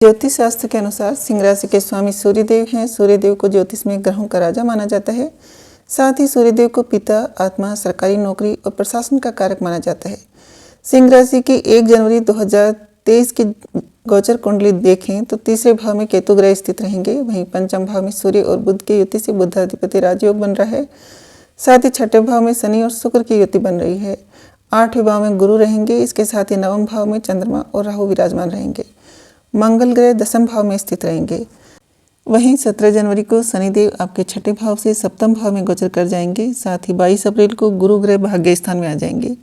ज्योतिष शास्त्र के अनुसार सिंह राशि के स्वामी सूर्यदेव हैं। सूर्यदेव को ज्योतिष में ग्रहों का राजा माना जाता है। साथ ही सूर्यदेव को पिता, आत्मा, सरकारी नौकरी और प्रशासन का कारक माना जाता है। सिंह राशि की 1 जनवरी 2023 की गोचर कुंडली देखें तो तीसरे भाव में केतु ग्रह स्थित रहेंगे। वहीं पंचम भाव में सूर्य और बुध की युति से बुधाधिपति राजयोग बन रहा है। साथ ही छठे भाव में शनि और शुक्र की युति बन रही है। 8वें भाव में गुरु रहेंगे। इसके साथ ही 9वें भाव में चंद्रमा और राहु विराजमान रहेंगे। मंगल ग्रह 10वें भाव में स्थित रहेंगे। वहीं 17 जनवरी को शनिदेव आपके छठे भाव से सप्तम भाव में गोचर कर जाएंगे। साथ ही 22 अप्रैल को गुरु ग्रह भाग्य स्थान में आ जाएंगे,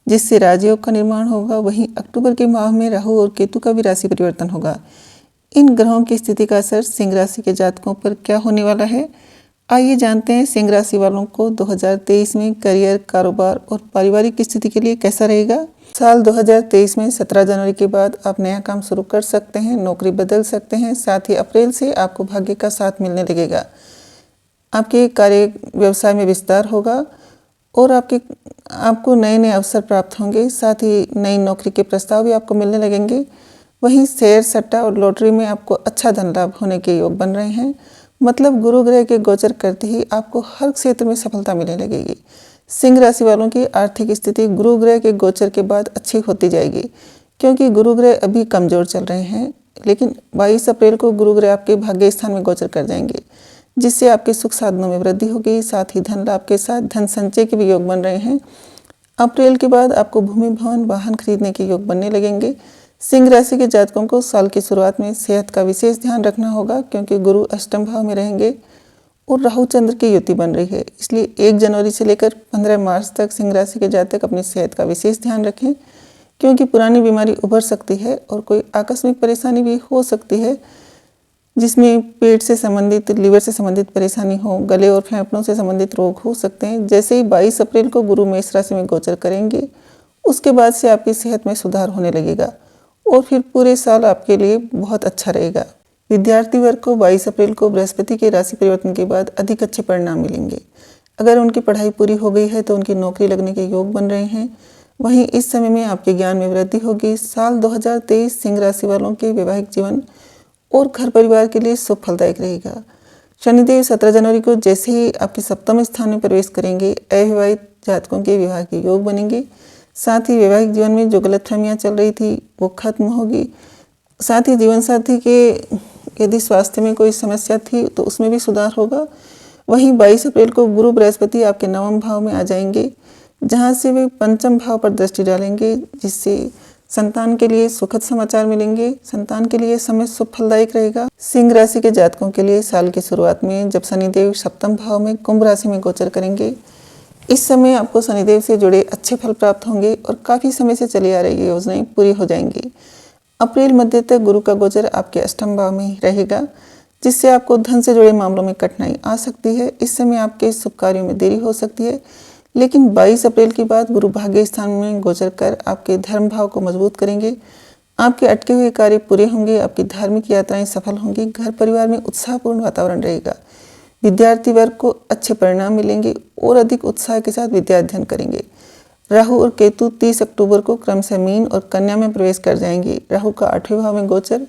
जिससे राजयोग का निर्माण होगा। वहीं अक्टूबर के माह में राहु और केतु का भी राशि परिवर्तन होगा। इन ग्रहों की स्थिति का असर सिंह राशि के जातकों पर क्या होने वाला है, आइए जानते हैं। सिंह राशि वालों को 2023 में करियर, कारोबार और पारिवारिक स्थिति के लिए कैसा रहेगा। साल 2023 में 17 जनवरी के बाद आप नया काम शुरू कर सकते हैं, नौकरी बदल सकते हैं। साथ ही अप्रैल से आपको भाग्य का साथ मिलने लगेगा। आपके कार्य व्यवसाय में विस्तार होगा और आपको नए नए अवसर प्राप्त होंगे। साथ ही नई नौकरी के प्रस्ताव भी आपको मिलने लगेंगे। वहीं शेयर, सट्टा और लॉटरी में आपको अच्छा धन लाभ होने के योग बन रहे हैं। मतलब गुरु ग्रह के गोचर करते ही आपको हर क्षेत्र में सफलता मिलने लगेगी। सिंह राशि वालों की आर्थिक स्थिति गुरु ग्रह के गोचर के बाद अच्छी होती जाएगी, क्योंकि गुरु ग्रह अभी कमजोर चल रहे हैं। लेकिन 22 अप्रैल को गुरु ग्रह आपके भाग्य स्थान में गोचर कर जाएंगे, जिससे आपके सुख साधनों में वृद्धि होगी। साथ ही धन लाभ के साथ धन संचय के भी योग बन रहे हैं। अप्रैल के बाद आपको भूमि, भवन, वाहन खरीदने के योग बनने लगेंगे। सिंह राशि के जातकों को साल की शुरुआत में सेहत का विशेष ध्यान रखना होगा, क्योंकि गुरु अष्टम भाव में रहेंगे और राहु चंद्र की युति बन रही है। इसलिए 1 जनवरी से लेकर 15 मार्च तक सिंह राशि के जातक अपनी सेहत का विशेष ध्यान रखें, क्योंकि पुरानी बीमारी उभर सकती है और कोई आकस्मिक परेशानी भी हो सकती है, जिसमें पेट से संबंधित, लीवर से संबंधित परेशानी हो, गले और फेफड़ों से संबंधित रोग हो सकते हैं। जैसे ही 22 अप्रैल को गुरु मेष राशि में गोचर करेंगे, उसके बाद से आपकी सेहत में सुधार होने लगेगा और फिर पूरे साल आपके लिए बहुत अच्छा रहेगा। विद्यार्थी वर्ग को 22 अप्रैल को बृहस्पति के राशि परिवर्तन के बाद अधिक अच्छे परिणाम मिलेंगे। अगर उनकी पढ़ाई पूरी हो गई है तो उनकी नौकरी लगने के योग बन रहे हैं। वहीं इस समय में आपके ज्ञान में वृद्धि होगी। साल 2023 सिंह राशि वालों के वैवाहिक जीवन और घर परिवार के लिए शुभ फलदायक रहेगा। शनिदेव 17 जनवरी को जैसे ही आपके सप्तम स्थान में प्रवेश करेंगे, अविवाहित जातकों के विवाह के योग बनेंगे। साथ ही वैवाहिक जीवन में जो गलतफहमियां चल रही थी वो खत्म होगी। साथ ही जीवन साथी के यदि स्वास्थ्य में कोई समस्या थी तो उसमें भी सुधार होगा। वहीं 22 अप्रैल को गुरु बृहस्पति आपके 9वें भाव में आ जाएंगे, जहां से वे पंचम भाव पर दृष्टि डालेंगे, जिससे संतान के लिए सुखद समाचार मिलेंगे। संतान के लिए समय शुभ फलदायक रहेगा। सिंह राशि के जातकों के लिए साल की शुरुआत में जब शनिदेव सप्तम भाव में कुंभ राशि में गोचर करेंगे, इस समय आपको शनिदेव से जुड़े अच्छे फल प्राप्त होंगे और काफ़ी समय से चली आ रही योजनाएं पूरी हो जाएंगी। अप्रैल मध्य तक गुरु का गोचर आपके अष्टम भाव में ही रहेगा, जिससे आपको धन से जुड़े मामलों में कठिनाई आ सकती है। इस समय आपके शुभ कार्यों में देरी हो सकती है। लेकिन 22 अप्रैल के बाद गुरु भाग्य स्थान में गोचर कर आपके धर्म भाव को मजबूत करेंगे। आपके अटके हुए कार्य पूरे होंगे। आपकी धार्मिक यात्राएं सफल होंगी। घर परिवार में उत्साहपूर्ण वातावरण रहेगा। विद्यार्थी वर्ग को अच्छे परिणाम मिलेंगे और अधिक उत्साह के साथ विद्या अध्ययन करेंगे। राहु और केतु 30 अक्टूबर को क्रमशः मीन और कन्या में प्रवेश कर जाएंगे। राहु का 8वें भाव में गोचर,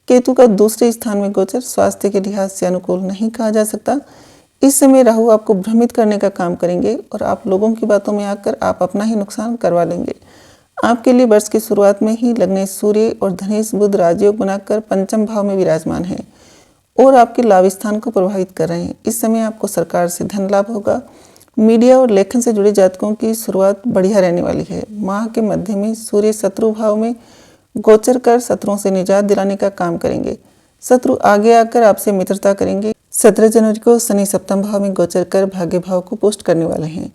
केतु का दूसरे स्थान में गोचर स्वास्थ्य के लिहाज से अनुकूल नहीं कहा जा सकता। इस समय राहु आपको भ्रमित करने का काम करेंगे और आप लोगों की बातों में आकर आप अपना ही नुकसान करवा लेंगे। आपके लिए वर्ष की शुरुआत में ही लग्न सूर्य और धनेश बुध राजयोग बनाकर पंचम भाव में विराजमान है और आपके लाभ स्थान को प्रभावित कर रहे हैं। इस समय आपको सरकार से धन लाभ होगा। मीडिया और लेखन से जुड़े जातकों की शुरुआत बढ़िया रहने वाली है। माह के मध्य में सूर्य शत्रु भाव में गोचर कर शत्रुओं से निजात दिलाने का काम करेंगे। शत्रु आगे आकर आपसे मित्रता करेंगे। 17 जनवरी को शनि सप्तम भाव में गोचर कर भाग्य भाव को पुष्ट करने वाले हैं।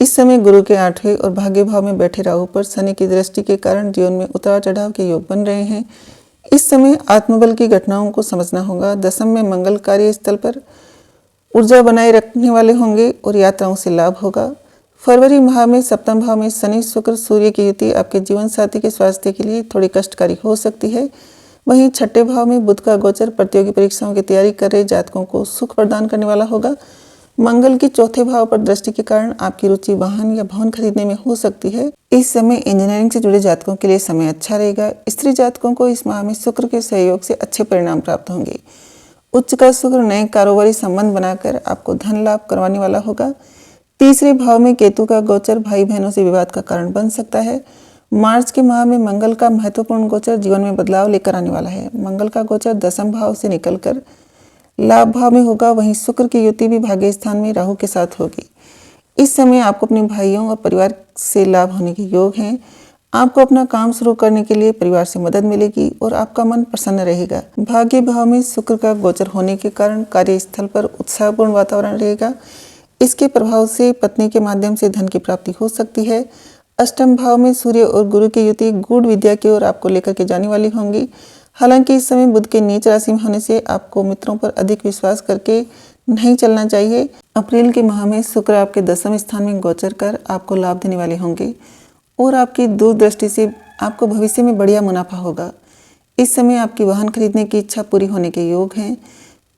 इस समय गुरु के 8वें और भाग्य भाव में बैठे राहु पर शनि की दृष्टि के कारण जीवन में उतार चढ़ाव के योग बन रहे हैं। इस समय आत्मबल की घटनाओं को समझना होगा। दशम में मंगल कार्य स्थल पर ऊर्जा बनाए रखने वाले होंगे और यात्राओं से लाभ होगा। फरवरी माह में सप्तम भाव में शनि, शुक्र, सूर्य की युति आपके जीवन साथी के स्वास्थ्य के लिए थोड़ी कष्टकारी हो सकती है। वहीं छठे भाव में बुध का गोचर प्रतियोगी परीक्षाओं की तैयारी कर रहे जातकों को सुख प्रदान करने वाला होगा। मंगल की चौथे भाव पर दृष्टि के कारण आपकी रुचि वाहन या भवन खरीदने में हो सकती है। इस समय इंजीनियरिंग से जुड़े जातकों के लिए समय अच्छा रहेगा। स्त्री जातकों को इस माह में शुक्र के सहयोग से अच्छे परिणाम प्राप्त होंगे। उच्च का शुक्र नए कारोबारी संबंध बनाकर आपको धन लाभ करवाने वाला होगा। तीसरे भाव में केतु का गोचर भाई बहनों से विवाद का कारण बन सकता है। मार्च के माह में मंगल का महत्वपूर्ण गोचर जीवन में बदलाव लेकर आने वाला है। मंगल का गोचर दसम भाव से निकलकर लाभ भाव में होगा। वहीं शुक्र की युति भी भाग्य स्थान में राहु के साथ होगी। इस समय आपको अपने भाइयों और परिवार से लाभ होने के योग हैं। आपको अपना काम शुरू करने के लिए परिवार से मदद मिलेगी और आपका मन प्रसन्न रहेगा। भाग्य भाव में शुक्र का गोचर होने के कारण कार्यस्थल पर उत्साहपूर्ण वातावरण रहेगा। इसके प्रभाव से पत्नी के माध्यम से धन की प्राप्ति हो सकती है। अष्टम भाव में सूर्य और गुरु की युति गूढ़ विद्या की ओर आपको लेकर के जाने वाली होंगी। हालांकि इस समय बुध के नीच राशि में होने से आपको मित्रों पर अधिक विश्वास करके नहीं चलना चाहिए। अप्रैल के माह में शुक्र आपके दसम स्थान में गोचर कर आपको लाभ देने वाले होंगे और आपकी दूरदृष्टि से आपको भविष्य में बढ़िया मुनाफा होगा। इस समय आपकी वाहन खरीदने की इच्छा पूरी होने के योग हैं।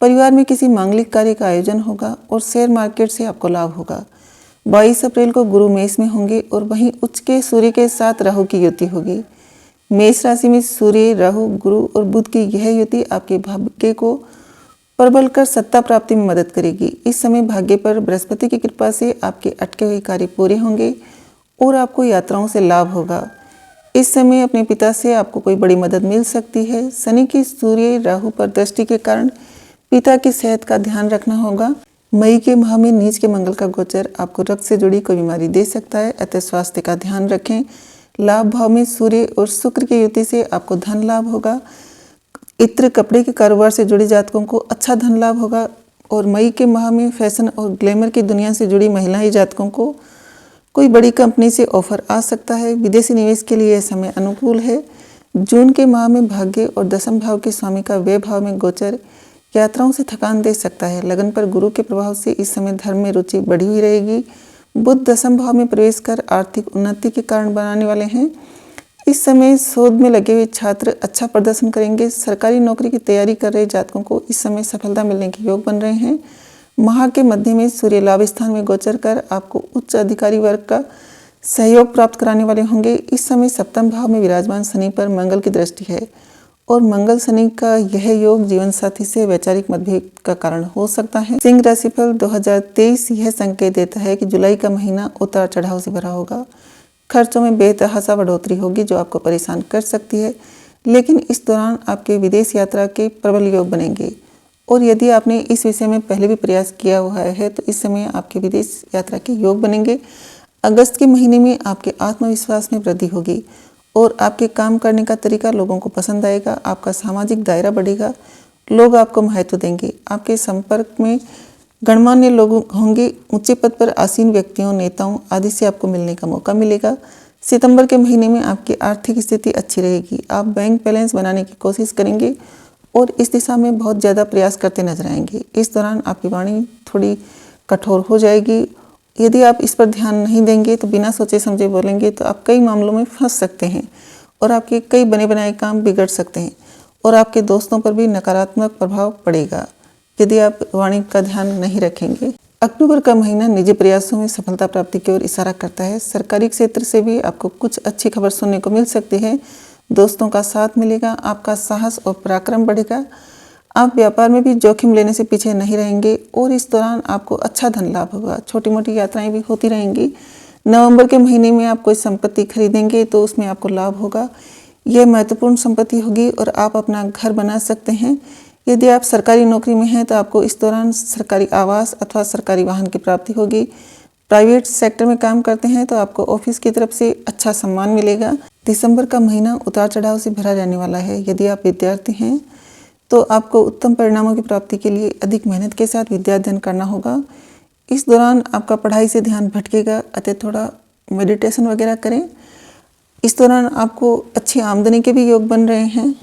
परिवार में किसी मांगलिक कार्य का आयोजन होगा और शेयर मार्केट से आपको लाभ होगा। 22 अप्रैल को गुरु मेष में होंगे और वहीं उच्च के सूर्य के साथ राहु की युति होगी। मेष राशि में सूर्य, राहु, गुरु और बुध की यह युति आपके भाग्य को प्रबल कर सत्ता प्राप्ति में मदद करेगी। इस समय भाग्य पर बृहस्पति की कृपा से आपके अटके हुए कार्य पूरे होंगे और आपको यात्राओं से लाभ होगा। इस समय अपने पिता से आपको कोई बड़ी मदद मिल सकती है। शनि की सूर्य राहु पर दृष्टि के कारण पिता की सेहत का ध्यान रखना होगा। मई के माह में नीच के मंगल का गोचर आपको रक्त से जुड़ी कोई बीमारी दे सकता है, अतः स्वास्थ्य का ध्यान रखें। लाभ भाव में सूर्य और शुक्र की युति से आपको धन लाभ होगा। इत्र कपड़े के कारोबार से जुड़े जातकों को अच्छा धन लाभ होगा और मई के माह में फैशन और ग्लैमर की दुनिया से जुड़ी महिलाएं जातकों को कोई बड़ी कंपनी से ऑफर आ सकता है। विदेशी निवेश के लिए यह समय अनुकूल है। जून के माह में भाग्य और दसम भाव के स्वामी का व्यय भाव में गोचर यात्राओं से थकान दे सकता है। लगन पर गुरु के प्रभाव से इस समय धर्म में रुचि बढ़ी हुई रहेगी। बुध दसम भाव में प्रवेश कर आर्थिक उन्नति के कारण बनाने वाले हैं। इस समय शोध में लगे हुए छात्र अच्छा प्रदर्शन करेंगे। सरकारी नौकरी की तैयारी कर रहे जातकों को इस समय सफलता मिलने के योग बन रहे हैं। माह के मध्य में सूर्य लाभ स्थान में गोचर कर आपको उच्च अधिकारी वर्ग का सहयोग प्राप्त कराने वाले होंगे। इस समय सप्तम भाव में विराजमान शनि पर मंगल की दृष्टि है और मंगल शनि का यह योग जीवन साथी से वैचारिक मतभेद का कारण हो सकता है। सिंह राशिफल 2023 यह संकेत देता है कि जुलाई का महीना उतार चढ़ाव से भरा होगा। खर्चों में बेतहाशा बढ़ोतरी होगी जो आपको परेशान कर सकती है, लेकिन इस दौरान आपके विदेश यात्रा के प्रबल योग बनेंगे और यदि आपने इस विषय में पहले भी प्रयास किया हुआ है तो इस समय आपके विदेश यात्रा के योग बनेंगे। अगस्त के महीने में आपके आत्मविश्वास में वृद्धि होगी और आपके काम करने का तरीका लोगों को पसंद आएगा। आपका सामाजिक दायरा बढ़ेगा, लोग आपको महत्व देंगे। आपके संपर्क में गणमान्य लोग होंगे। ऊंचे पद पर आसीन व्यक्तियों, नेताओं आदि से आपको मिलने का मौका मिलेगा। सितंबर के महीने में आपकी आर्थिक स्थिति अच्छी रहेगी। आप बैंक बैलेंस बनाने की कोशिश करेंगे और इस दिशा में बहुत ज़्यादा प्रयास करते नजर आएंगे। इस दौरान आपकी वाणी थोड़ी कठोर हो जाएगी। यदि आप इस पर ध्यान नहीं देंगे तो बिना सोचे समझे बोलेंगे तो आप कई मामलों में फंस सकते हैं और आपके कई बने बनाए काम बिगड़ सकते हैं और आपके दोस्तों पर भी नकारात्मक प्रभाव पड़ेगा यदि आप वाणी का ध्यान नहीं रखेंगे। अक्टूबर का महीना निजी प्रयासों में सफलता प्राप्ति की ओर इशारा करता है। सरकारी क्षेत्र से भी आपको कुछ अच्छी खबर सुनने को मिल सकती है। दोस्तों का साथ मिलेगा, आपका साहस और पराक्रम बढ़ेगा। आप व्यापार में भी जोखिम लेने से पीछे नहीं रहेंगे और इस दौरान आपको अच्छा धन लाभ होगा। छोटी मोटी यात्राएं भी होती रहेंगी। नवंबर के महीने में आप कोई संपत्ति खरीदेंगे तो उसमें आपको लाभ होगा। यह महत्वपूर्ण संपत्ति होगी और आप अपना घर बना सकते हैं। यदि आप सरकारी नौकरी में हैं तो आपको इस दौरान सरकारी आवास अथवा सरकारी वाहन की प्राप्ति होगी। प्राइवेट सेक्टर में काम करते हैं तो आपको ऑफिस की तरफ से अच्छा सम्मान मिलेगा। दिसंबर का महीना उतार चढ़ाव से भरा जाने वाला है। यदि आप विद्यार्थी हैं तो आपको उत्तम परिणामों की प्राप्ति के लिए अधिक मेहनत के साथ विद्या अध्ययन करना होगा। इस दौरान आपका पढ़ाई से ध्यान भटकेगा, अतः थोड़ा मेडिटेशन वगैरह करें। इस दौरान आपको अच्छी आमदनी के भी योग बन रहे हैं।